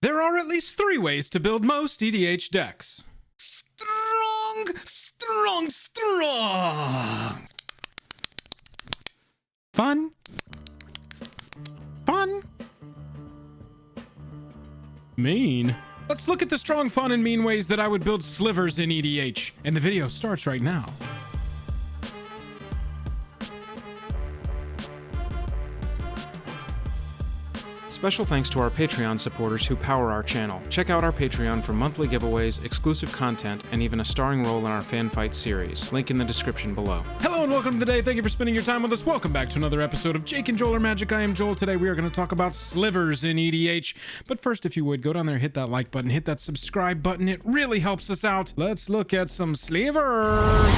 There are at least 3 ways to build most EDH decks. Strong, strong, strong. Fun. Fun. Mean. Let's look at the strong, fun, and mean ways that I would build slivers in EDH. And the video starts right now. Special thanks to our Patreon supporters who power our channel. Check out our Patreon for monthly giveaways, exclusive content, and even a starring role in our fan fight series. Link in the description below. Hello and welcome to the day. Thank you for spending your time with us. Welcome back to another episode of Jake and Joel Are Magic. I am Joel. Today we are going to talk about slivers in EDH. But first, if you would, go down there, hit that like button, hit that subscribe button. It really helps us out. Let's look at some slivers.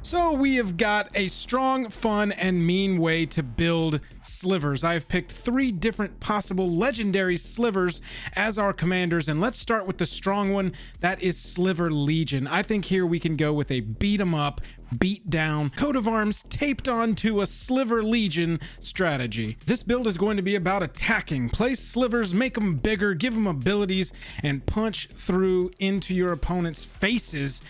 So we have got a strong, fun, and mean way to build slivers. I have picked 3 different possible legendary slivers as our commanders, and let's start with the strong one. That is Sliver Legion. I think here we can go with a beat 'em up, beat down, coat of arms taped onto a Sliver Legion strategy. This build is going to be about attacking. Place slivers, make them bigger, give them abilities, and punch through into your opponent's faces,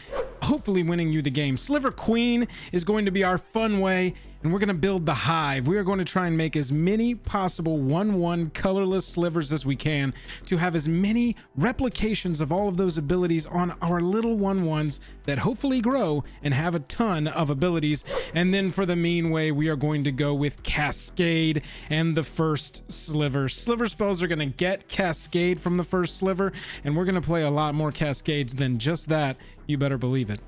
hopefully winning you the game. Sliver Queen is going to be our fun way, and we're going to build the hive. We are going to try and make as many possible 1/1 colorless slivers as we can to have as many replications of all of those abilities on our little 1/1s that hopefully grow and have a ton of abilities. And then for the mean way, we are going to go with Cascade and the First Sliver. Sliver spells are going to get Cascade from the First Sliver, and we're going to play a lot more Cascades than just that. You better believe it.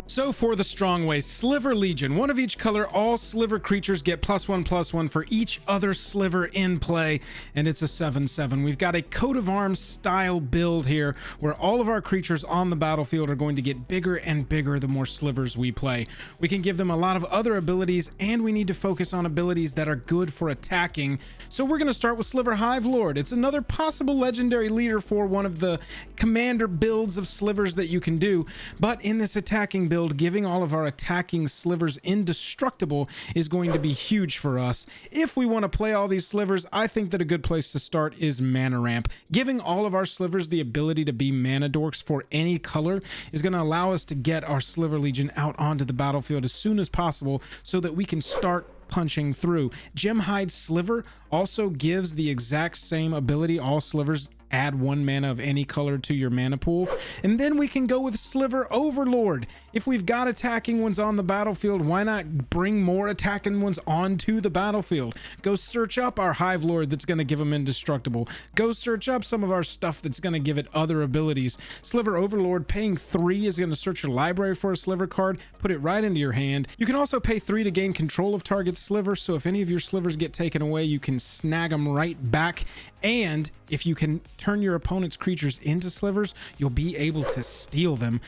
So for the strong way, Sliver Legion, 1 of each color. All sliver creatures get +1/+1 for each other sliver in play, and it's a 7/7. We've got a coat of arms style build here where all of our creatures on the battlefield are going to get bigger and bigger the more slivers we play. We can give them a lot of other abilities, and we need to focus on abilities that are good for attacking. So we're going to start with Sliver Hive Lord. It's another possible legendary leader for one of the commander builds of slivers that you can do, but in this attacking build, giving all of our attacking slivers indestructible is going to be huge for us. If we want to play all these slivers, I think that a good place to start is mana ramp. Giving all of our slivers the ability to be mana dorks for any color is going to allow us to get our Sliver Legion out onto the battlefield as soon as possible so that we can start punching through. Gemhide Sliver also gives the exact same ability. All slivers add 1 mana of any color to your mana pool. And then we can go with Sliver Overlord. If we've got attacking ones on the battlefield, why not bring more attacking ones onto the battlefield? Go search up our Hive Lord that's going to give them indestructible. Go search up some of our stuff that's going to give it other abilities. Sliver Overlord, paying 3 is going to search your library for a sliver card, put it right into your hand. You can also pay 3 to gain control of target sliver, so if any of your slivers get taken away, you can snag them right back. And if you can turn your opponent's creatures into slivers, you'll be able to steal them.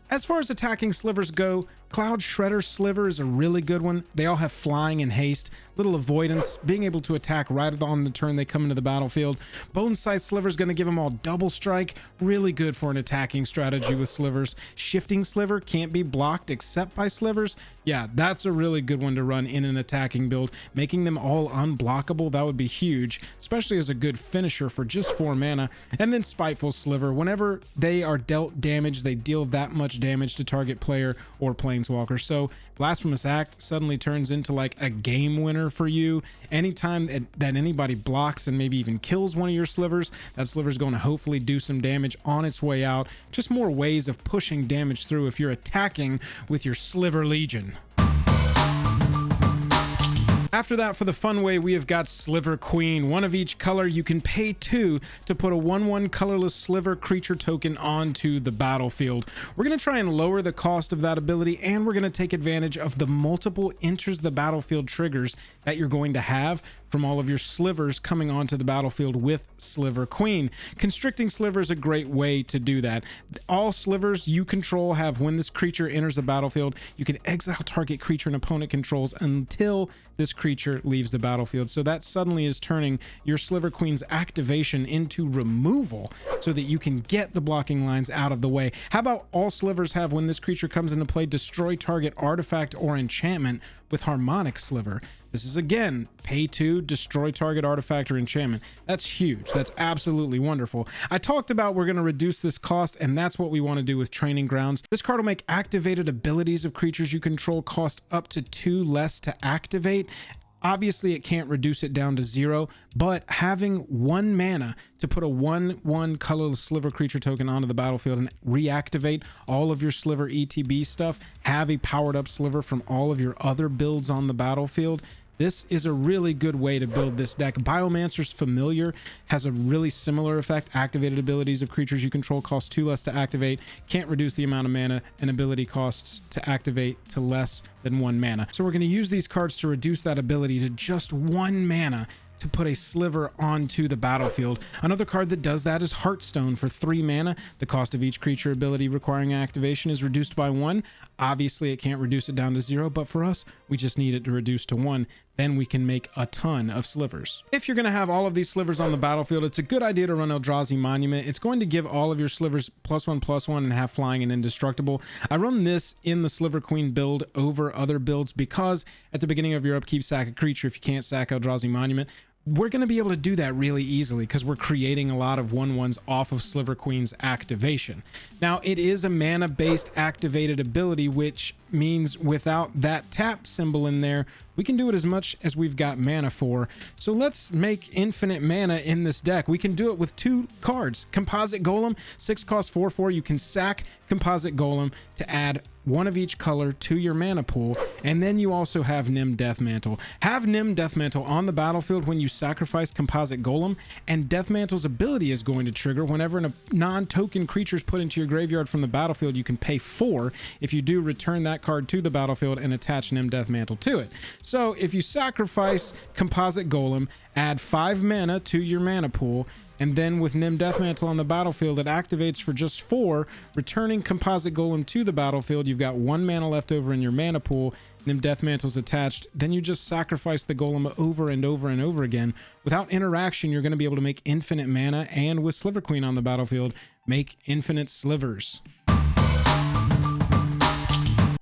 As far as attacking slivers go, Cloud Shredder Sliver is a really good one. They all have flying and haste, little avoidance, being able to attack right on the turn they come into the battlefield. Bone Sight Sliver is going to give them all double strike, really good for an attacking strategy with slivers. Shifting Sliver can't be blocked except by slivers. Yeah, that's a really good one to run in an attacking build. Making them all unblockable, that would be huge, especially as a good finisher for just 4 mana. And then Spiteful Sliver, whenever they are dealt damage, they deal that much damage to target player or planeswalker. So Blasphemous Act suddenly turns into like a game winner for you. Anytime that anybody blocks and maybe even kills one of your slivers, that sliver's going to hopefully do some damage on its way out. Just more ways of pushing damage through if you're attacking with your Sliver Legion. After that, for the fun way, we have got Sliver Queen. 1 of each color. You can pay 2 to put a 1/1 colorless sliver creature token onto the battlefield. We're going to try and lower the cost of that ability, and we're going to take advantage of the multiple enters the battlefield triggers that you're going to have from all of your slivers coming onto the battlefield with Sliver Queen. Constricting Sliver is a great way to do that. All slivers you control have, when this creature enters the battlefield, you can exile target creature an opponent controls until this creature leaves the battlefield. So that suddenly is turning your Sliver Queen's activation into removal so that you can get the blocking lines out of the way. How about all slivers have, when this creature comes into play, destroy target artifact or enchantment with Harmonic Sliver? This is again, pay 2, destroy target artifact or enchantment. That's huge. That's absolutely wonderful. I talked about we're going to reduce this cost, and that's what we want to do with Training Grounds. This card will make activated abilities of creatures you control cost up to 2 less to activate. Obviously, it can't reduce it down to 0, but having 1 mana to put a 1/1 colorless Sliver creature token onto the battlefield and reactivate all of your Sliver ETB stuff, have a powered up Sliver from all of your other builds on the battlefield. This is a really good way to build this deck. Biomancer's Familiar has a really similar effect. Activated abilities of creatures you control cost 2 less to activate. Can't reduce the amount of mana, and ability costs to activate to less than 1 mana. So we're going to use these cards to reduce that ability to just 1 mana to put a Sliver onto the battlefield. Another card that does that is Heartstone for 3 mana. The cost of each creature ability requiring activation is reduced by 1. Obviously, it can't reduce it down to 0, but for us, we just need it to reduce to 1. Then we can make a ton of Slivers. If you're going to have all of these Slivers on the battlefield, it's a good idea to run Eldrazi Monument. It's going to give all of your Slivers +1/+1 and have flying and indestructible. I run this in the Sliver Queen build over other builds because at the beginning of your upkeep, sack a creature if you can't sack Eldrazi Monument. We're going to be able to do that really easily because we're creating a lot of 1/1s off of Sliver Queen's activation. Now, it is a mana-based activated ability, which means without that tap symbol in there, we can do it as much as we've got mana for. So let's make infinite mana in this deck. We can do it with 2 cards. Composite Golem, 6 cost 4/4. You can sack Composite Golem to add 1 of each color to your mana pool, and then you also have Nim Deathmantle. Have Nim Deathmantle on the battlefield when you sacrifice Composite Golem, and Deathmantle's ability is going to trigger whenever a non-token creature is put into your graveyard from the battlefield. You can pay 4. If you do, return that card to the battlefield and attach Nim Deathmantle to it. So if you sacrifice Composite Golem, add 5 mana to your mana pool, and then with Nim Deathmantle on the battlefield, it activates for just 4, returning Composite Golem to the battlefield. You've got 1 mana left over in your mana pool. Nim Deathmantle's attached. Then you just sacrifice the Golem over and over and over again. Without interaction, you're going to be able to make infinite mana, and with Sliver Queen on the battlefield, make infinite Slivers.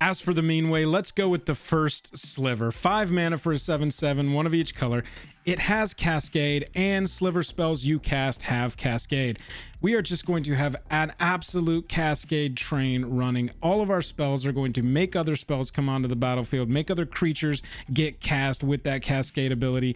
As for the mean way, let's go with the First Sliver. 5 mana for a 7/7, 1 of each color. It has Cascade, and Sliver spells you cast have Cascade. We are just going to have an absolute Cascade train running. All of our spells are going to make other spells come onto the battlefield, make other creatures get cast with that Cascade ability.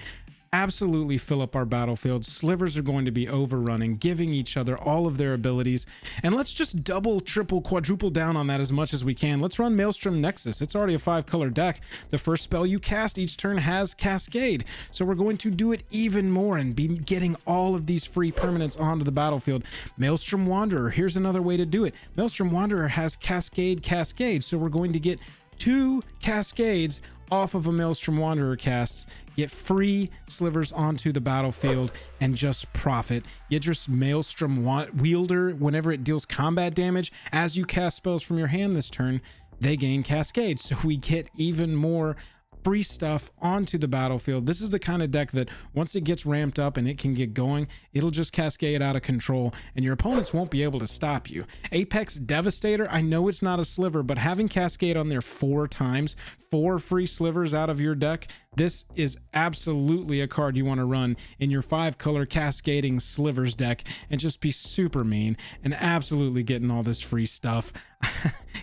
Absolutely fill up our battlefield. Slivers are going to be overrunning, giving each other all of their abilities. And let's just double, triple, quadruple down on that as much as we can. Let's run Maelstrom Nexus. It's already a 5-color deck. The first spell you cast each turn has Cascade. So we're going to do it even more and be getting all of these free permanents onto the battlefield. Maelstrom Wanderer, here's another way to do it. Maelstrom Wanderer has Cascade. So we're going to get 2 Cascades off of a Maelstrom Wanderer casts, get free Slivers onto the battlefield, and just profit. Yidris Maelstrom Wielder, whenever it deals combat damage, as you cast spells from your hand this turn, they gain Cascade. So we get even more free stuff onto the battlefield. This is the kind of deck that once it gets ramped up and it can get going, it'll just cascade out of control and your opponents won't be able to stop you. Apex Devastator, I know it's not a Sliver, but having Cascade on there 4 times, 4 free Slivers out of your deck, this is absolutely a card you want to run in your 5-color cascading Slivers deck and just be super mean and absolutely getting all this free stuff.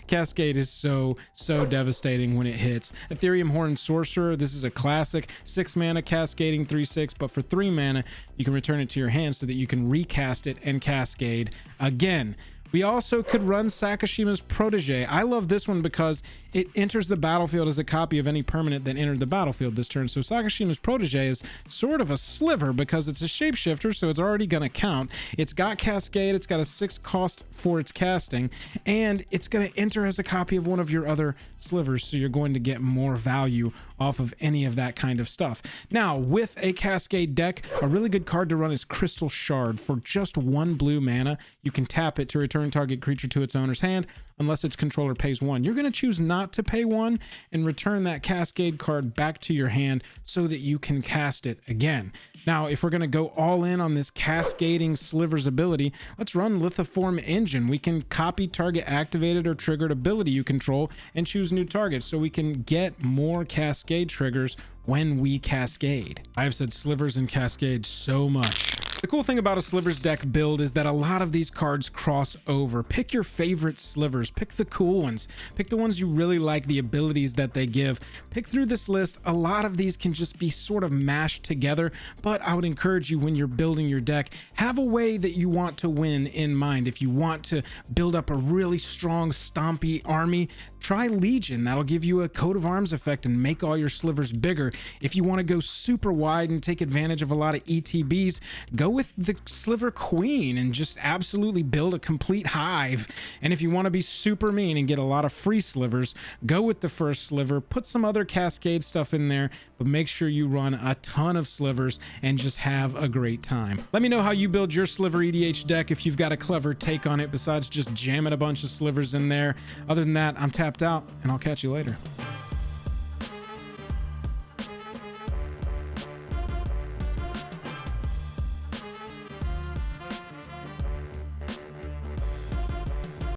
Cascade is so devastating when it hits. Ethereum Horn Sorcerer, this is a classic 6 mana cascading 3/6, but for 3 mana you can return it to your hand so that you can recast it and cascade again. We also could run Sakashima's Protege. I love this one because it enters the battlefield as a copy of any permanent that entered the battlefield this turn. So Sakashima's Protege is sort of a Sliver because it's a shapeshifter, so it's already going to count. It's got Cascade, it's got a 6 cost for its casting, and it's going to enter as a copy of one of your other Slivers, so you're going to get more value off of any of that kind of stuff. Now, with a Cascade deck, a really good card to run is Crystal Shard. For just 1 blue mana, you can tap it to return target creature to its owner's hand unless its controller pays 1. You're going to choose not to pay 1 and return that Cascade card back to your hand so that you can cast it again. Now, if we're going to go all in on this cascading Slivers ability, let's run Lithoform Engine. We can copy target activated or triggered ability you control and choose new targets so we can get more Cascade triggers when we cascade. I have said slivers and cascade so much. The cool thing about a slivers deck build is that a lot of these cards cross over. Pick your favorite slivers, pick the cool ones, pick the ones you really like, the abilities that they give. Pick through this list. A lot of these can just be sort of mashed together, but I would encourage you when you're building your deck, have a way that you want to win in mind. If you want to build up a really strong stompy army, try Legion. That'll give you a coat of arms effect and make all your slivers bigger. If you want to go super wide and take advantage of a lot of ETBs, go with the Sliver Queen and just absolutely build a complete hive. And if you want to be super mean and get a lot of free slivers, go with the First Sliver, put some other cascade stuff in there, but make sure you run a ton of slivers and just have a great time. Let me know how you build your Sliver EDH deck, if you've got a clever take on it besides just jamming a bunch of slivers in there. Other than that, I'm tapped out and I'll catch you later.